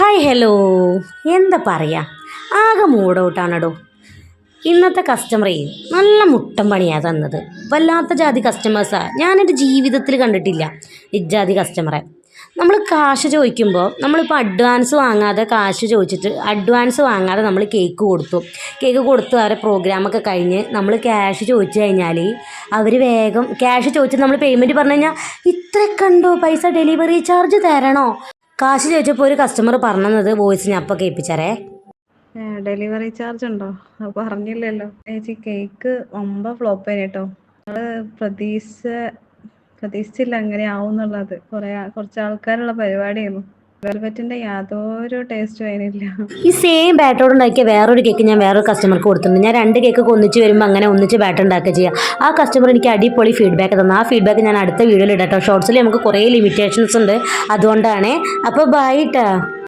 Hi hello. എന്താ പറയുക, ആകെ മൂഡ് ഔട്ടാണെടോ. ഇന്നത്തെ കസ്റ്റമറേ നല്ല മുട്ടൻ പണിയാണ് തന്നത്. വല്ലാത്ത ജാതി കസ്റ്റമേഴ്സാണ്, ഞാനെൻ്റെ ജീവിതത്തിൽ കണ്ടിട്ടില്ല ഇജാതി കസ്റ്റമറെ. നമ്മൾ കാശ് ചോദിക്കുമ്പോൾ നമ്മളിപ്പോൾ അഡ്വാൻസ് വാങ്ങാതെ കാശ് ചോദിച്ചിട്ട് അഡ്വാൻസ് വാങ്ങാതെ നമ്മൾ കേക്ക് കൊടുത്തു അവരെ പ്രോഗ്രാമൊക്കെ കഴിഞ്ഞ് നമ്മൾ ക്യാഷ് ചോദിച്ചു കഴിഞ്ഞാൽ അവർ വേഗം ക്യാഷ് ചോദിച്ചിട്ട് നമ്മൾ പേയ്മെൻറ്റ് പറഞ്ഞു കഴിഞ്ഞാൽ ഇത്രയൊക്കെ ഉണ്ടോ പൈസ, ഡെലിവറി ചാർജ് തരണോ? കാശ് ചോദിച്ചപ്പോൾ ഒരു കസ്റ്റമർ പറഞ്ഞത് വോയിസ് ഞാൻ അപ്പോൾ കേൾപ്പിച്ചാരേ. ഡെലിവറി ചാർജ് ഉണ്ടോ? അത് പറഞ്ഞില്ലല്ലോ ചേച്ചി. കേക്ക് വമ്പ ഫ്ലോപ്പ് ആയി കേട്ടോ. നമ്മള് പ്രതീക്ഷിച്ചില്ല അങ്ങനെ ആവും എന്നുള്ളത്. കുറച്ച് ആൾക്കാരുള്ള പരിപാടിയായിരുന്നു. വെൽവെറ്റിന്റെ യാതൊരു ടേസ്റ്റും അതിനില്ല. ഈ സെയിം ബാറ്ററോട് ഉണ്ടാക്കിയ വേറൊരു കേക്ക് ഞാൻ വേറൊരു കസ്റ്റമർക്ക് കൊടുത്തിട്ടുണ്ട്. ഞാൻ രണ്ട് കേക്ക് ഒന്നിച്ച് വരുമ്പോൾ അങ്ങനെ ഒന്നിച്ച് ബാറ്റർ ഉണ്ടാക്കുക ചെയ്യുക. ആ കസ്റ്റമർ എനിക്ക് അടിപൊളി ഫീഡ്ബാക്ക് തന്നു. ആ ഫീഡ്ബാക്ക് ഞാൻ അടുത്ത വീഡിയോയിൽ ഇടാം കേട്ടോ. ഷോർട്സിൽ നമുക്ക് കുറേ ലിമിറ്റേഷൻസ് ഉണ്ട്, അതുകൊണ്ടാണ്. അപ്പോൾ ബൈ ട്ടാ.